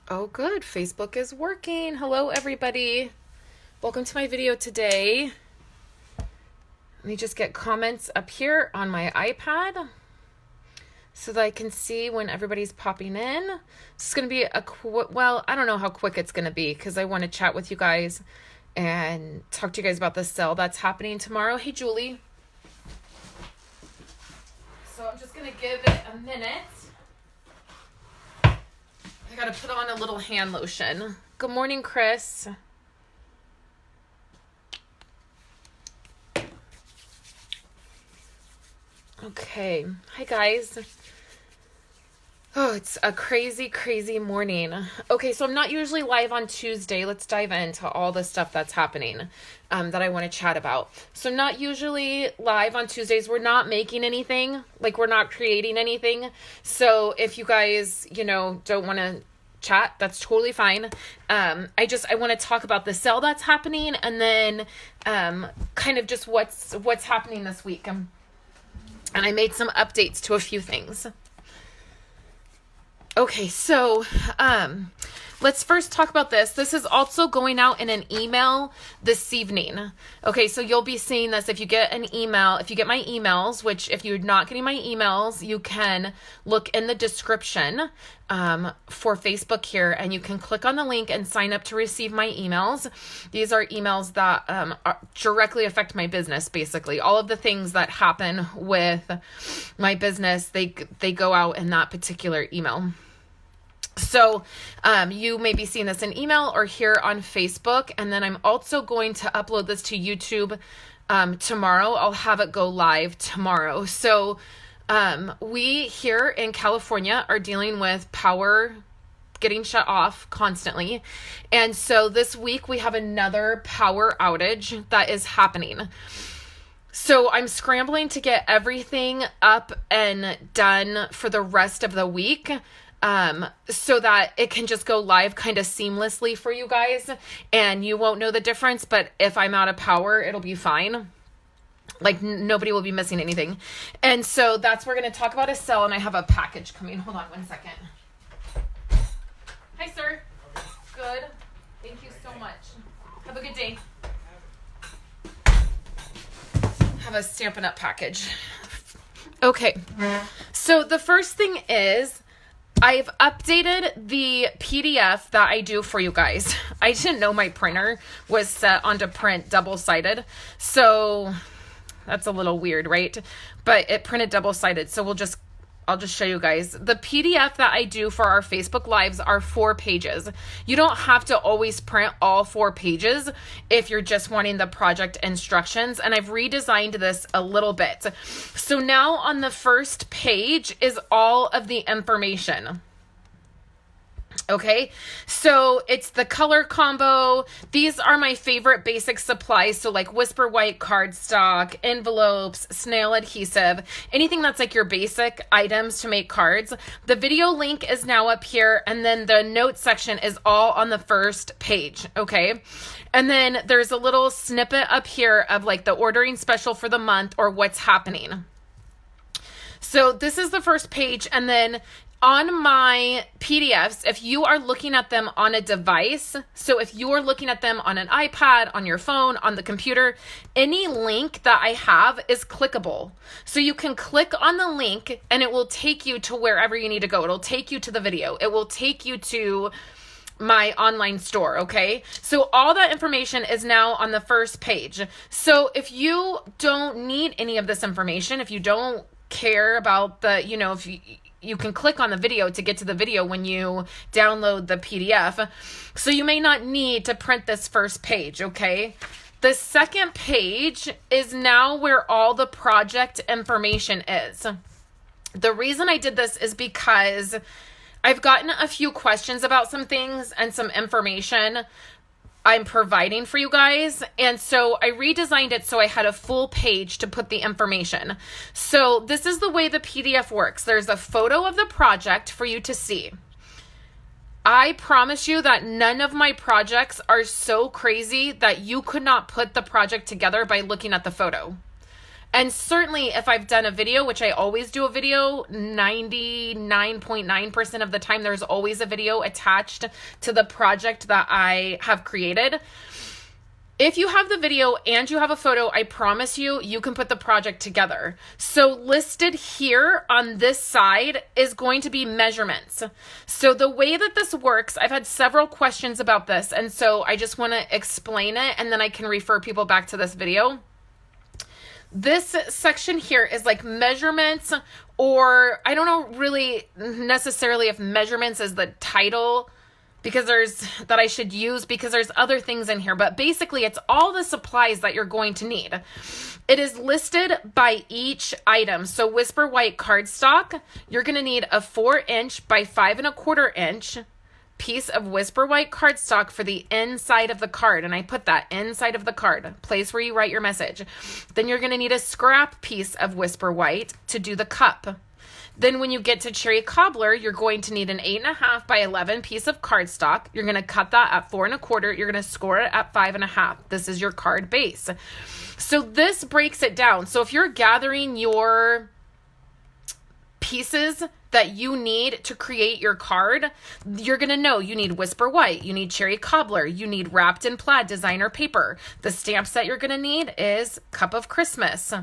Oh, good. Facebook is working. Hello, everybody. Welcome to my video today. Let me just get comments up here on my iPad so that I can see when everybody's popping in. This is going to be well, I don't know how quick it's going to be because I want to chat with you guys and talk to you guys about the sale that's happening tomorrow. Hey, Julie. So I'm just going to give it a minute. I gotta put on a little hand lotion. Good morning, Chris. Okay. Hi, guys. Oh, it's a crazy, crazy morning. Okay, so I'm not usually live on Tuesday. Let's dive into all the stuff that's happening that I want to chat about. So I'm not usually live on Tuesdays. We're not making anything. Like, we're not creating anything. So if you guys, don't want to chat, that's totally fine. I want to talk about the sale that's happening and then kind of just what's happening this week. And I made some updates to a few things. Okay, so let's first talk about this. This is also going out in an email this evening. Okay, so you'll be seeing this if you get an email, if you get my emails, which if you're not getting my emails, you can look in the description for Facebook here, and you can click on the link and sign up to receive my emails. These are emails that directly affect my business, basically. All of the things that happen with my business, they go out in that particular email. So you may be seeing this in email or here on Facebook. And then I'm also going to upload this to YouTube tomorrow. I'll have it go live tomorrow. So we here in California are dealing with power getting shut off constantly. And so this week we have another power outage that is happening. So I'm scrambling to get everything up and done for the rest of the week. So that it can just go live kind of seamlessly for you guys and you won't know the difference, but if I'm out of power, it'll be fine. Like nobody will be missing anything. And so we're going to talk about a sale, and I have a package coming. Hold on one second. Hi, sir. Good. Thank you so much. Have a good day. Have a Stampin' Up package. Okay. So the first thing is I've updated the PDF that I do for you guys. I didn't know my printer was set onto print double-sided. So that's a little weird, right? But it printed double-sided. So I'll just show you guys. The PDF that I do for our Facebook Lives are 4 pages. You don't have to always print all 4 pages if you're just wanting the project instructions. And I've redesigned this a little bit. So now on the first page is all of the information. Okay, so it's the color combo. These are my favorite basic supplies. So like Whisper White cardstock, envelopes, snail adhesive, anything that's like your basic items to make cards. The video link is now up here, and then the notes section is all on the first page. Okay, and then there's a little snippet up here of like the ordering special for the month or what's happening. So this is the first page, and then on my PDFs, if you are looking at them on a device, so if you are looking at them on an iPad, on your phone, on the computer, any link that I have is clickable. So you can click on the link and it will take you to wherever you need to go. It'll take you to the video. It will take you to my online store, okay? So all that information is now on the first page. So if you don't need any of this information, if you don't care about if you can click on the video to get to the video when you download the PDF. So you may not need to print this first page, okay? The second page is now where all the project information is. The reason I did this is because I've gotten a few questions about some things and some information I'm providing for you guys. And so I redesigned it so I had a full page to put the information. So this is the way the PDF works. There's a photo of the project for you to see. I promise you that none of my projects are so crazy that you could not put the project together by looking at the photo. And certainly if I've done a video, which I always do a video, 99.9% of the time, there's always a video attached to the project that I have created. If you have the video and you have a photo, I promise you, you can put the project together. So listed here on this side is going to be measurements. So the way that this works, I've had several questions about this, and so I just want to explain it, and then I can refer people back to this video. This section here is like measurements, or I don't know really necessarily if measurements is the title because there's other things in here, but basically it's all the supplies that you're going to need. It is listed by each item. So Whisper White cardstock, you're going to need a 4-inch by 5.25-inch piece of Whisper White cardstock for the inside of the card. And I put that inside of the card, place where you write your message. Then you're going to need a scrap piece of Whisper White to do the cup. Then when you get to Cherry Cobbler, you're going to need an 8.5 by 11 piece of cardstock. You're going to cut that at 4.25. You're going to score it at 5.5. This is your card base. So this breaks it down. So if you're gathering your pieces that you need to create your card, you're going to know you need Whisper White, you need Cherry Cobbler, you need wrapped in plaid designer paper. The stamp set you're going to need is Cup of Christmas.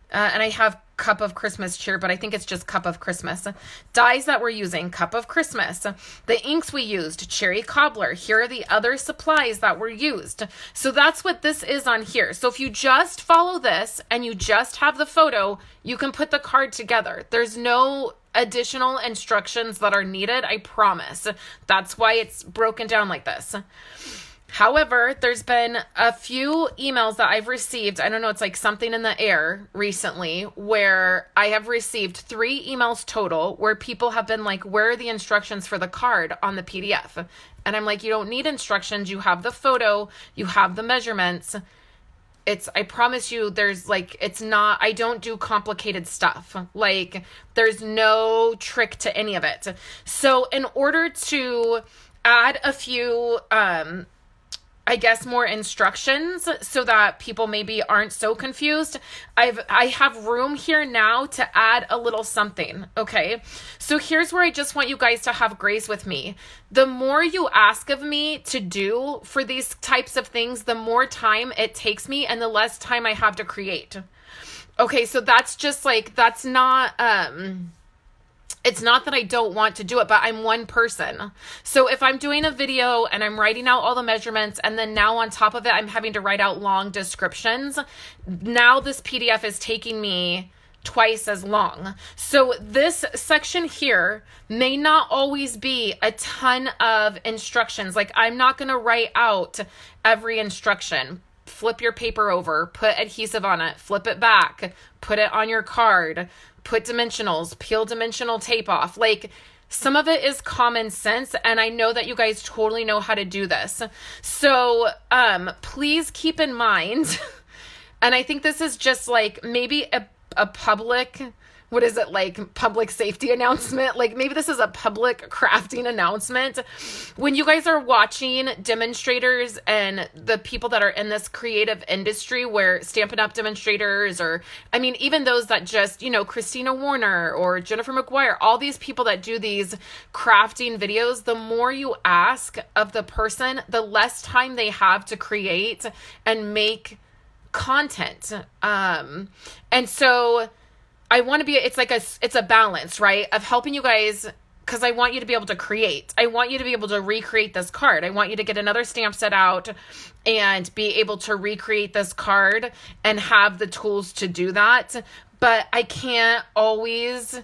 And I have Cup of Christmas here, but I think it's just Cup of Christmas. Dies that we're using, Cup of Christmas. The inks we used, Cherry Cobbler. Here are the other supplies that were used. So that's what this is on here. So if you just follow this and you just have the photo, you can put the card together. There's no additional instructions that are needed, I promise. That's why it's broken down like this. However, there's been a few emails that I've received. I don't know, it's like something in the air recently where I have received 3 emails total where people have been like, where are the instructions for the card on the PDF? And I'm like, you don't need instructions. You have the photo, you have the measurements. I promise you, I don't do complicated stuff. Like, there's no trick to any of it. So in order to add a few, I guess more instructions so that people maybe aren't so confused, I have room here now to add a little something, okay? So here's where I just want you guys to have grace with me. The more you ask of me to do for these types of things, the more time it takes me and the less time I have to create. Okay, so that's just like, that's not, it's not that I don't want to do it, but I'm one person. So if I'm doing a video and I'm writing out all the measurements and then now on top of it, I'm having to write out long descriptions, now this PDF is taking me twice as long. So this section here may not always be a ton of instructions. Like, I'm not going to write out every instruction. Flip your paper over, put adhesive on it, flip it back, put it on your card, put dimensionals, peel dimensional tape off. Like, some of it is common sense, and I know that you guys totally know how to do this. So please keep in mind, and I think this is just like maybe a public, what is it, like public safety announcement? Like, maybe this is a public crafting announcement. When you guys are watching demonstrators and the people that are in this creative industry where Stampin' Up! Demonstrators, or I mean, even those that just, Christina Warner or Jennifer McGuire, all these people that do these crafting videos, the more you ask of the person, the less time they have to create and make content. And so I want to be, it's a balance, right? Of helping you guys, because I want you to be able to create. I want you to be able to recreate this card. I want you to get another stamp set out and be able to recreate this card and have the tools to do that. But I can't always,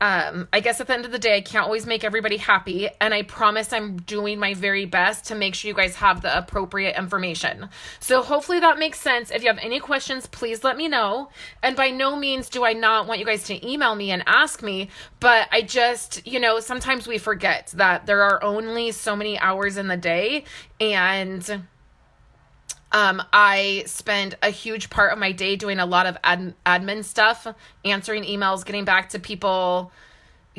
I guess at the end of the day, I can't always make everybody happy. And I promise I'm doing my very best to make sure you guys have the appropriate information. So hopefully that makes sense. If you have any questions, please let me know. And by no means do I not want you guys to email me and ask me, but I just, sometimes we forget that there are only so many hours in the day, and I spend a huge part of my day doing a lot of admin stuff, answering emails, getting back to people,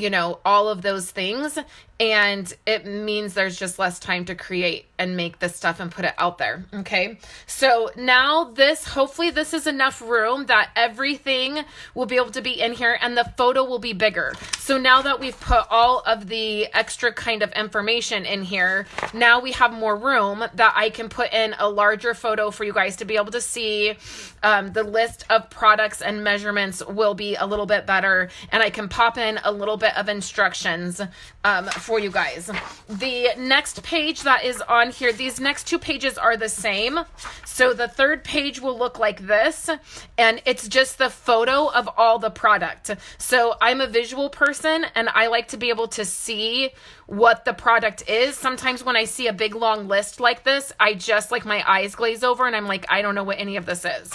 you know, all of those things. And it means there's just less time to create and make this stuff and put it out there. Okay. So now hopefully this is enough room that everything will be able to be in here and the photo will be bigger. So now that we've put all of the extra kind of information in here, now we have more room that I can put in a larger photo for you guys to be able to see. The list of products and measurements will be a little bit better, and I can pop in a little bit of instructions for you guys. The next page that is on here, these next two pages are the same. So the third page will look like this, and it's just the photo of all the product. So I'm a visual person, and I like to be able to see what the product is. Sometimes when I see a big long list like this, I just like my eyes glaze over and I'm like, I don't know what any of this is.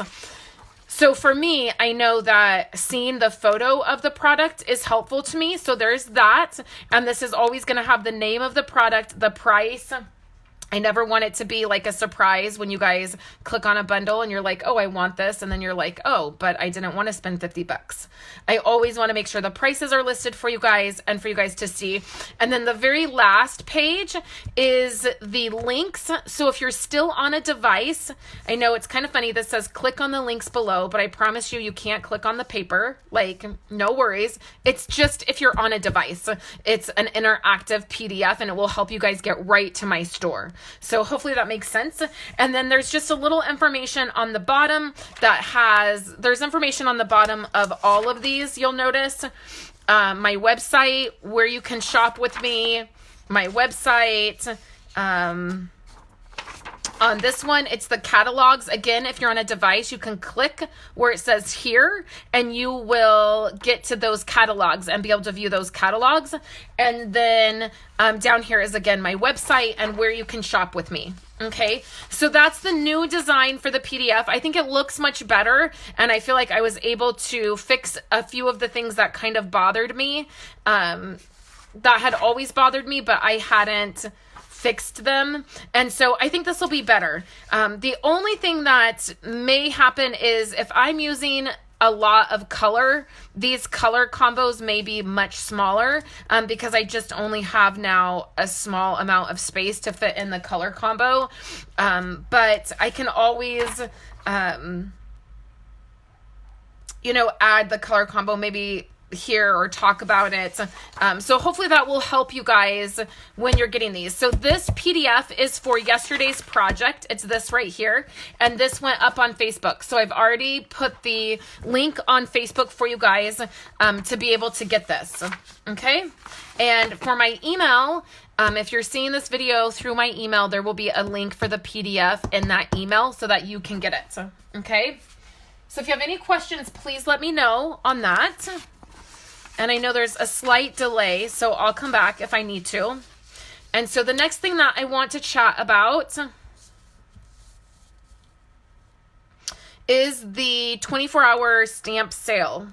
So for me, I know that seeing the photo of the product is helpful to me. So there's that. And this is always going to have the name of the product, the price. I never want it to be like a surprise when you guys click on a bundle and you're like, oh, I want this. And then you're like, oh, but I didn't want to spend $50. I always want to make sure the prices are listed for you guys and for you guys to see. And then the very last page is the links. So if you're still on a device, I know it's kind of funny. This says click on the links below, but I promise you can't click on the paper. Like, no worries. It's just if you're on a device, it's an interactive PDF and it will help you guys get right to my store. So hopefully that makes sense. And then there's just a little information on the bottom there's information on the bottom of all of these. You'll notice my website, where you can shop with me, my website. On this one, it's the catalogs. Again, if you're on a device, you can click where it says here and you will get to those catalogs and be able to view those catalogs. And then down here is, again, my website and where you can shop with me. Okay, so that's the new design for the PDF. I think it looks much better, and I feel like I was able to fix a few of the things that kind of bothered me, that had always bothered me, but I hadn't fixed them. And so I think this will be better. The only thing that may happen is if I'm using a lot of color, these color combos may be much smaller because I just only have now a small amount of space to fit in the color combo. But I can always, add the color combo maybe here or talk about it. So hopefully that will help you guys when you're getting these. So this PDF is for yesterday's project. It's this right here. And this went up on Facebook. So I've already put the link on Facebook for you guys to be able to get this. Okay. And for my email, if you're seeing this video through my email, there will be a link for the PDF in that email so that you can get it. Okay. So if you have any questions, please let me know on that. And I know there's a slight delay, so I'll come back if I need to. And so the next thing that I want to chat about is the 24-hour stamp sale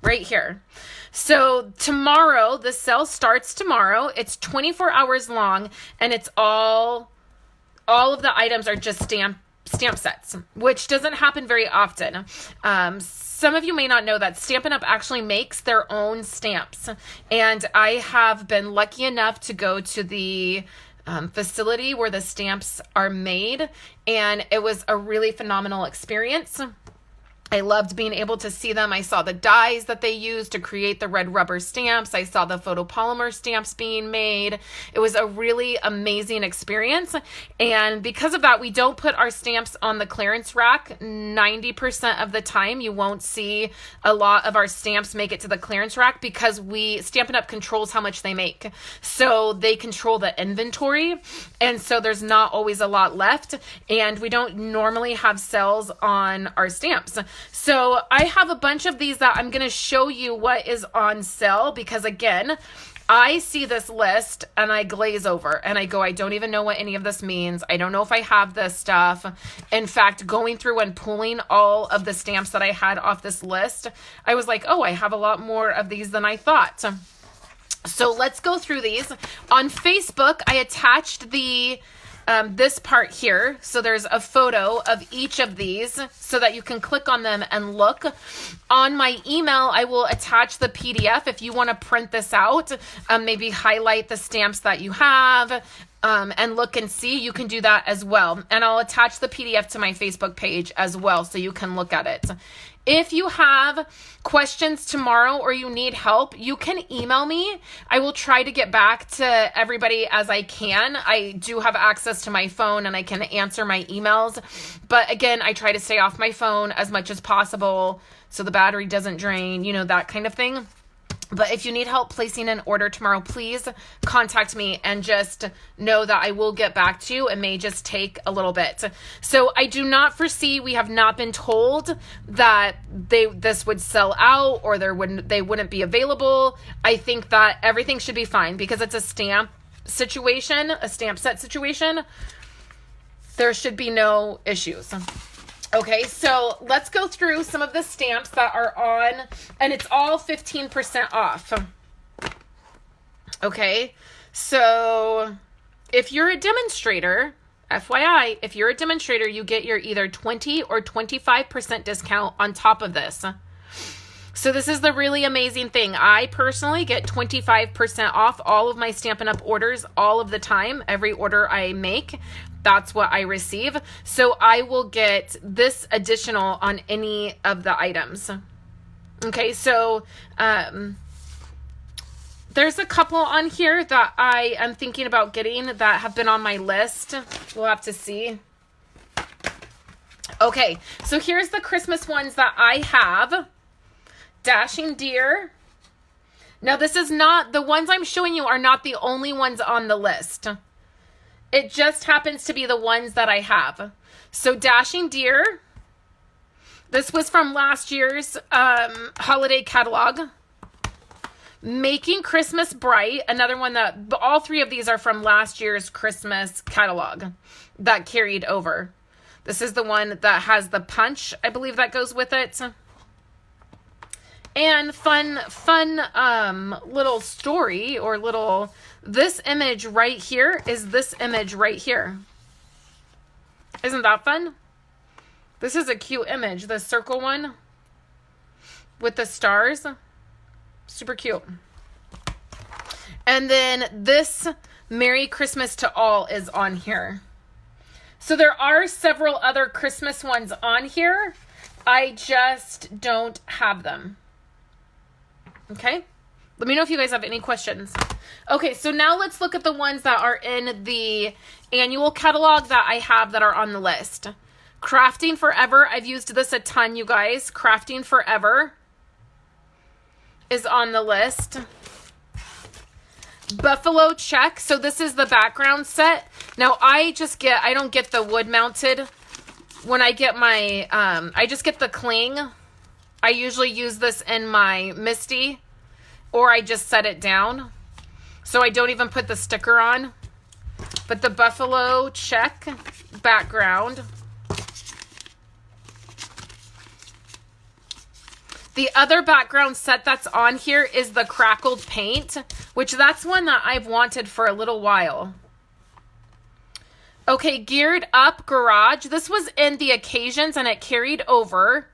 right here. So tomorrow, the sale starts tomorrow. It's 24 hours long, and it's all of the items are just stamp sets, which doesn't happen very often. Some of you may not know that Stampin' Up! Actually makes their own stamps. And I have been lucky enough to go to the facility where the stamps are made. And it was a really phenomenal experience. I loved being able to see them. I saw the dies that they used to create the red rubber stamps. I saw the photopolymer stamps being made. It was a really amazing experience. And because of that, we don't put our stamps on the clearance rack. 90% of the time, you won't see a lot of our stamps make it to the clearance rack because Stampin' Up! Controls how much they make. So they control the inventory. And so there's not always a lot left. And we don't normally have sales on our stamps. So I have a bunch of these that I'm going to show you what is on sale because, again, I see this list and I glaze over and I go, I don't even know what any of this means. I don't know if I have this stuff. In fact, going through and pulling all of the stamps that I had off this list, I was like, oh, I have a lot more of these than I thought. So let's go through these. On Facebook, I attached the this part here. So there's a photo of each of these so that you can click on them and look. On my email, I will attach the PDF if you want to print this out, maybe highlight the stamps that you have, and look and see. You can do that as well. And I'll attach the PDF to my Facebook page as well so you can look at it. If you have questions tomorrow or you need help, you can email me. I will try to get back to everybody as I can. I do have access to my phone and I can answer my emails. But again, I try to stay off my phone as much as possible so the battery doesn't drain, you know, that kind of thing. But if you need help placing an order tomorrow, please contact me and just know that I will get back to you. It may just take a little bit. So I do not foresee, we have not been told that this would sell out or they wouldn't be available. I think that everything should be fine because it's a stamp situation, a stamp set situation. There should be no issues. Okay, so let's go through some of the stamps that are on, and it's all 15% off. Okay, so if you're a demonstrator, FYI, if you're a demonstrator, you get your either 20 or 25% discount on top of this. So this is the really amazing thing. I personally get 25% off all of my Stampin' Up! Orders all of the time. Every order I make, that's what I receive. So I will get this additional on any of the items. Okay, so there's a couple on here that I am thinking about getting that have been on my list. We'll have to see. Okay, so here's the Christmas ones that I have. Dashing Deer. Now this is not, the ones I'm showing you are not the only ones on the list. It just happens to be the ones that I have. So Dashing Deer. This was from last year's holiday catalog. Making Christmas Bright. Another one that, all three of these are from last year's Christmas catalog that carried over. This is the one that has the punch, I believe, that goes with it. And fun little story or little, this image right here is this image right here. Isn't that fun? This is a cute image, the circle one with the stars. Super cute. And then this Merry Christmas to All is on here. So there are several other Christmas ones on here. I just don't have them. Okay, let me know if you guys have any questions. Okay, so now let's look at the ones that are in the annual catalog that I have that are on the list. Crafting Forever. I've used this a ton, you guys. Crafting Forever is on the list. Buffalo Check. So this is the background set. Now I don't get the wood mounted. When I get my, I just get the cling. I usually use this in my Misty, or I just set it down. So I don't even put the sticker on. But the Buffalo Check background. The other background set that's on here is the Crackled Paint, which that's one that I've wanted for a little while. Okay, Geared Up Garage. This was in the Occasions and it carried over.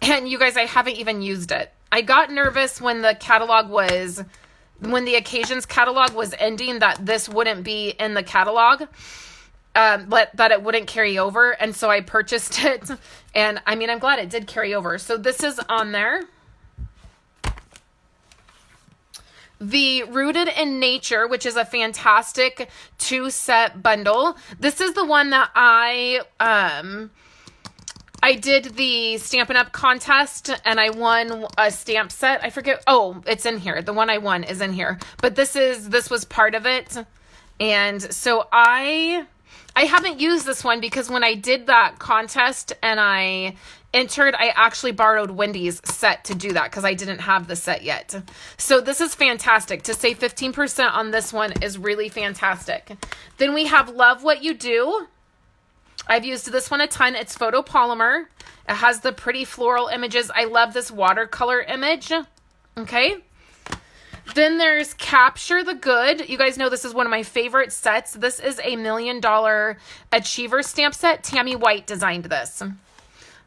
And you guys, I haven't even used it. I got nervous when the Occasions catalog was ending that this wouldn't be in the catalog, that it wouldn't carry over. And so I purchased it. And I mean, I'm glad it did carry over. So this is on there. The Rooted in Nature, which is a fantastic 2-set bundle. This is the one that I did the Stampin' Up! Contest and I won a stamp set. I forget. Oh, it's in here. The one I won is in here. But this was part of it. And so I haven't used this one because when I did that contest and I entered, I actually borrowed Wendy's set to do that because I didn't have the set yet. So this is fantastic. To save 15% on this one is really fantastic. Then we have Love What You Do. I've used this one a ton. It's photopolymer. It has the pretty floral images. I love this watercolor image. Okay. Then there's Capture the Good. You guys know this is one of my favorite sets. This is a $1 Million Achiever stamp set. Tammy White designed this.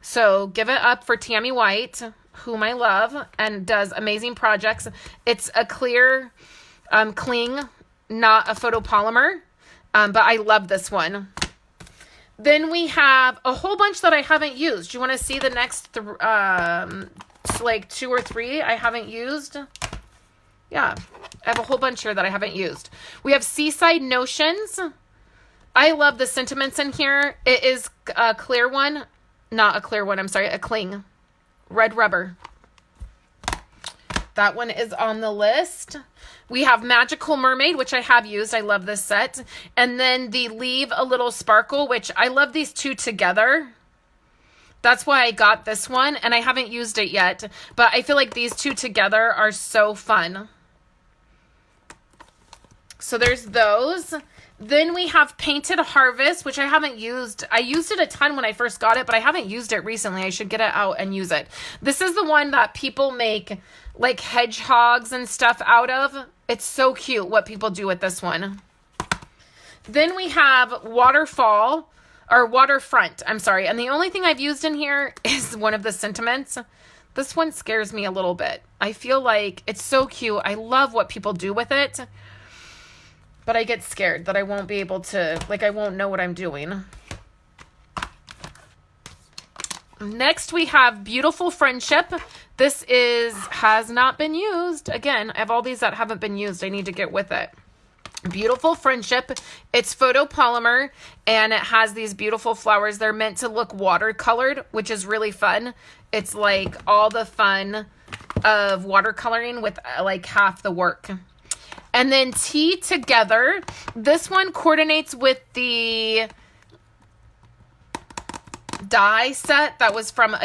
So give it up for Tammy White, whom I love and does amazing projects. It's a clear cling, not a photopolymer, but I love this one. Then we have a whole bunch that I haven't used. Do you want to see the next like 2 or 3 I haven't used? Yeah, I have a whole bunch here that I haven't used. We have Seaside Notions. I love the sentiments in here. It is a clear one. Not a clear one, I'm sorry, a cling. Red rubber. That one is on the list. We have Magical Mermaid, which I have used. I love this set. And then the Leave a Little Sparkle, which I love these two together. That's why I got this one, and I haven't used it yet. But I feel like these two together are so fun. So there's those. Then we have Painted Harvest, which I haven't used. I used it a ton when I first got it, but I haven't used it recently. I should get it out and use it. This is the one that people make like hedgehogs and stuff out of. It's so cute what people do with this one. Then we have Waterfall, or Waterfront, I'm sorry. And the only thing I've used in here is one of the sentiments. This one scares me a little bit. I feel like it's so cute. I love what people do with it. But I get scared that I won't be able to, like I won't know what I'm doing. Next we have Beautiful Friendship. This has not been used. Again, I have all these that haven't been used. I need to get with it. Beautiful Friendship. It's photopolymer and it has these beautiful flowers. They're meant to look watercolored, which is really fun. It's like all the fun of watercoloring with like half the work. And then Tea Together. This one coordinates with the die set that was from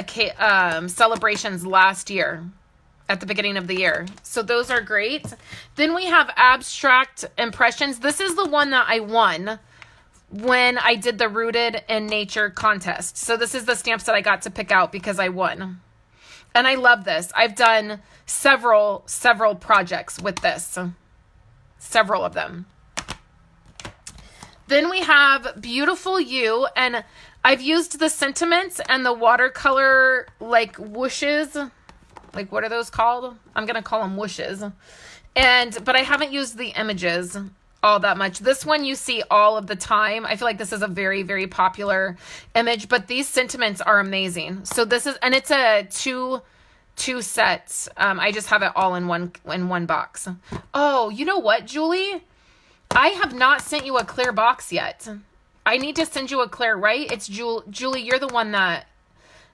celebrations last year at the beginning of the year. So those are great. Then we have Abstract Impressions. This is the one that I won when I did the Rooted in Nature contest. So this is the stamps that I got to pick out because I won. And I love this. I've done several projects with this. Several of them. Then we have Beautiful You, and I've used the sentiments and the watercolor like whooshes. Like what are those called? I'm going to call them whooshes. But I haven't used the images all that much. This one you see all of the time. I feel like this is a very, very popular image, but these sentiments are amazing. So this is, and it's a two sets. I just have it all in one box. Oh, you know what, Julie? I have not sent you a clear box yet. I need to send you a clear, right? It's Julie, you're the one that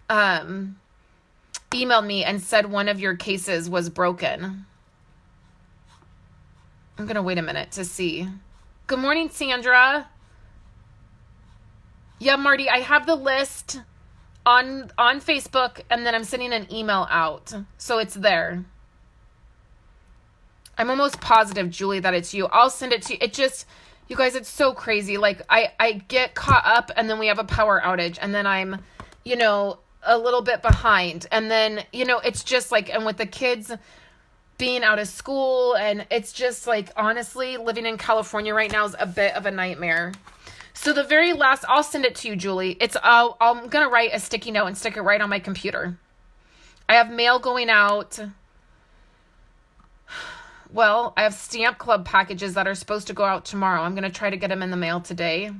emailed me and said one of your cases was broken. I'm going to wait a minute to see. Good morning, Sandra. Yeah, Marty, I have the list on Facebook, and then I'm sending an email out. So it's there. I'm almost positive, Julie, that it's you. I'll send it to you. It just, you guys, it's so crazy. Like, I get caught up, and then we have a power outage, and then I'm, a little bit behind. And then, it's just like, and with the kids being out of school, and it's just like, honestly, living in California right now is a bit of a nightmare. So the very last, I'll send it to you, Julie. I'm going to write a sticky note and stick it right on my computer. I have mail going out. Well, I have Stamp Club packages that are supposed to go out tomorrow. I'm going to try to get them in the mail today.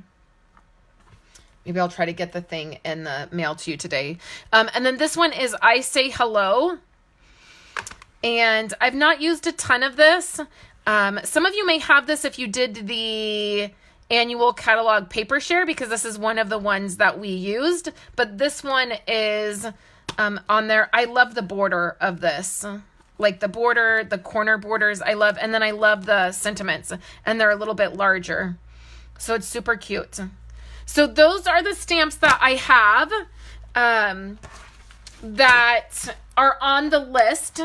Maybe I'll try to get the thing in the mail to you today. And then this one is I Say Hello. And I've not used a ton of this. Some of you may have this if you did the annual catalog paper share, because this is one of the ones that we used. But this one is on there. I love the border of this. Like the border, the corner borders, I love. And then I love the sentiments. And they're a little bit larger. So it's super cute. So those are the stamps that I have that are on the list.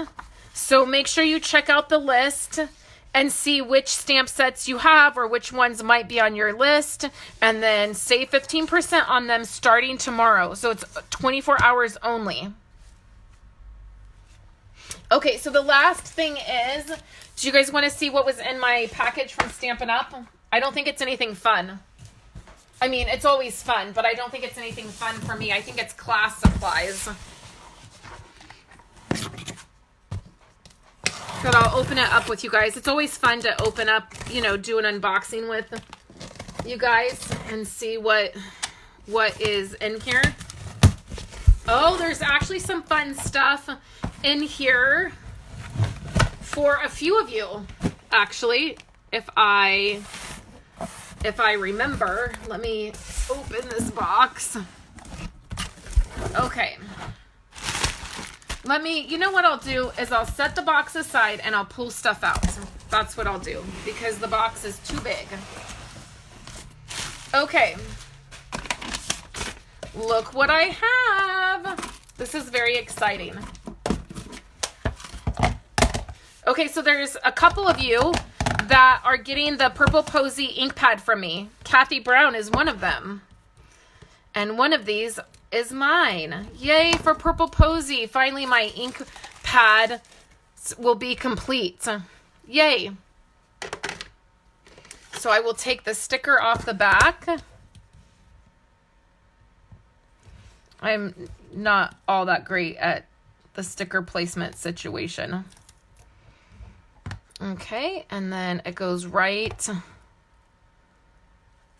So make sure you check out the list and see which stamp sets you have or which ones might be on your list. And then save 15% on them starting tomorrow. So it's 24 hours only. Okay, so the last thing is, do you guys want to see what was in my package from Stampin' Up? I don't think it's anything fun. I mean, it's always fun, but I don't think it's anything fun for me. I think it's class supplies. But I'll open it up with you guys. It's always fun to open up, you know, do an unboxing with you guys and see what is in here. Oh, there's actually some fun stuff in here for a few of you, actually, if I remember. Let me open this box. Okay. You know what I'll do is I'll set the box aside and I'll pull stuff out. That's what I'll do because the box is too big. Okay. Look what I have. This is very exciting. Okay, so there's a couple of you that are getting the Purple Posy ink pad from me. Kathy Brown is one of them. And one of these is mine. Yay for Purple Posy. Finally, my ink pad will be complete. Yay. So I will take the sticker off the back. I'm not all that great at the sticker placement situation. Okay, and then it goes right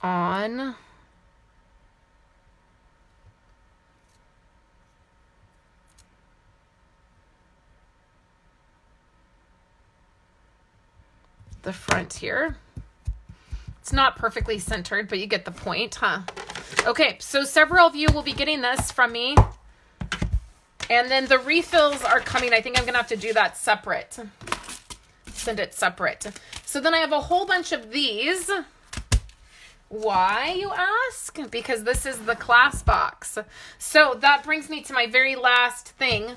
on. The front here. It's not perfectly centered, but you get the point, huh? Okay, so several of you will be getting this from me. And then the refills are coming. I think I'm gonna have to do that separate. Send it separate. So then I have a whole bunch of these. Why, you ask? Because this is the class box. So that brings me to my very last thing.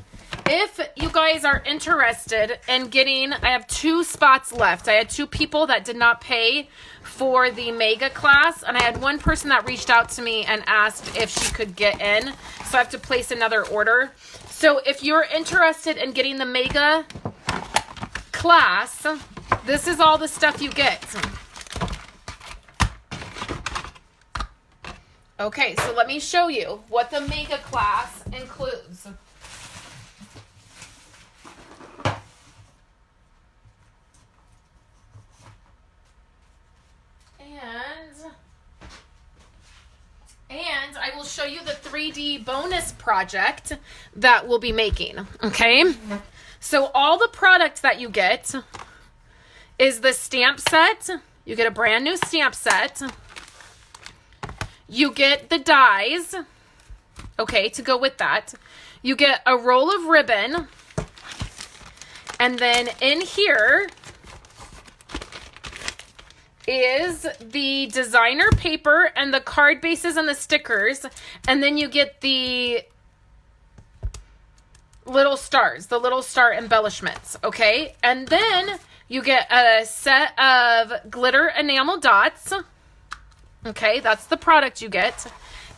If you guys are interested in getting, I have 2 spots left. I had 2 people that did not pay for the mega class, and I had one person that reached out to me and asked if she could get in. So I have to place another order. So if you're interested in getting the mega class, this is all the stuff you get. Okay, so let me show you what the mega class includes. And I will show you the 3D bonus project that we'll be making, okay? So all the product that you get is the stamp set. You get a brand new stamp set. You get the dies, okay, to go with that. You get a roll of ribbon. And then in here is the designer paper and the card bases and the stickers. And then you get the little stars, the little star embellishments, okay? And then you get a set of glitter enamel dots. Okay, that's the product you get.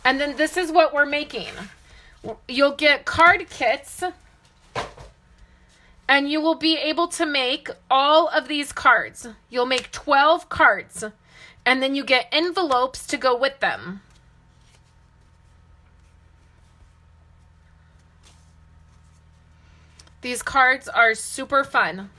And then this is what we're making. You'll get card kits. And you will be able to make all of these cards. You'll make 12 cards. And then you get envelopes to go with them. These cards are super fun.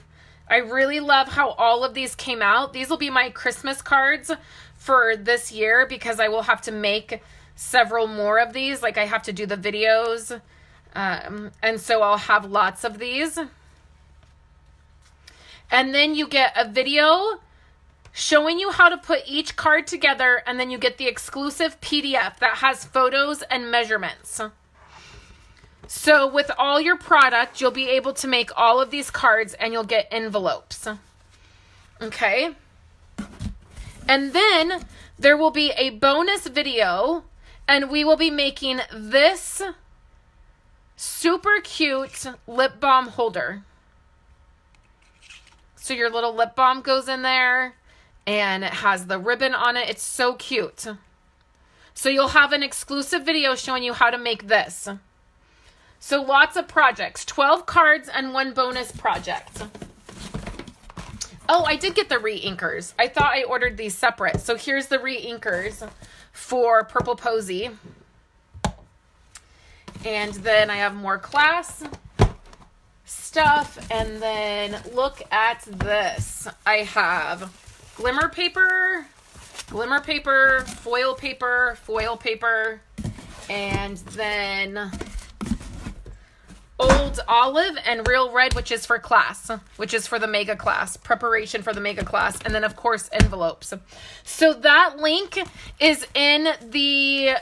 I really love how all of these came out. These will be my Christmas cards for this year because I will have to make several more of these. Like I have to do the videos. And so I'll have lots of these. And then you get a video showing you how to put each card together, and then you get the exclusive PDF that has photos and measurements. So with all your product, you'll be able to make all of these cards and you'll get envelopes. Okay? And then there will be a bonus video, and we will be making this super cute lip balm holder. So your little lip balm goes in there and it has the ribbon on it. It's so cute. So you'll have an exclusive video showing you how to make this. So lots of projects, 12 cards and 1 bonus project. Oh, I did get the re-inkers. I thought I ordered these separate. So here's the re-inkers for Purple Posy. And then I have more class stuff. And then look at this. I have glimmer paper, foil paper, and then Old Olive and Real Red, which is for class, which is for the mega class, preparation for the mega class, and then of course envelopes. So that link is in the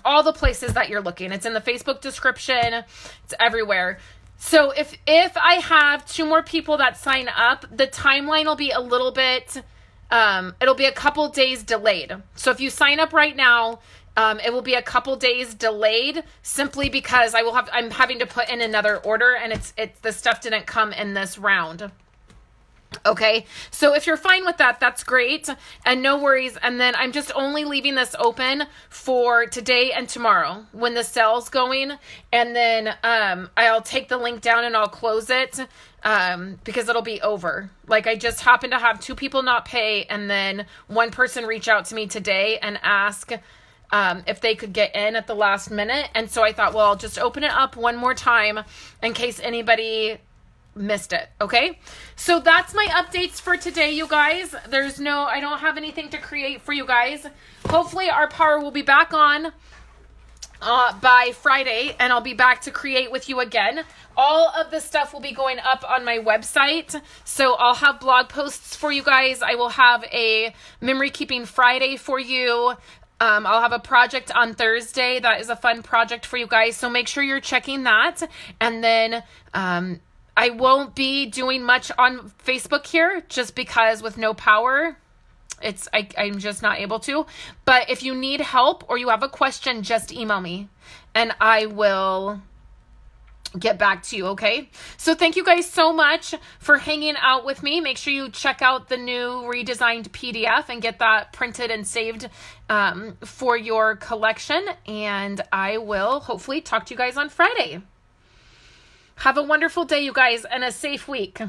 all the places that you're looking. It's in the Facebook description. It's everywhere. So if I have 2 more people that sign up, the timeline will be a little bit it'll be a couple days delayed. So if you sign up right now, it will be a couple days delayed simply because I'm having to put in another order, and it's the stuff didn't come in this round. Okay. So if you're fine with that, that's great. And no worries. And then I'm just only leaving this open for today and tomorrow when the sale's going. And then, I'll take the link down and I'll close it, because it'll be over. Like, I just happened to have 2 people not pay, and then 1 person reach out to me today and ask, if they could get in at the last minute. And so I thought, well, I'll just open it up one more time in case anybody missed it. Okay. So that's my updates for today, you guys. I don't have anything to create for you guys. Hopefully our power will be back on by Friday, and I'll be back to create with you again. All of the stuff will be going up on my website. So I'll have blog posts for you guys. I will have a memory keeping Friday for you. I'll have a project on Thursday. That is a fun project for you guys. So make sure you're checking that. And then, I won't be doing much on Facebook here just because with no power, I'm just not able to. But if you need help or you have a question, just email me and I will get back to you. Okay. So thank you guys so much for hanging out with me. Make sure you check out the new redesigned PDF and get that printed and saved for your collection. And I will hopefully talk to you guys on Friday. Have a wonderful day, you guys, and a safe week.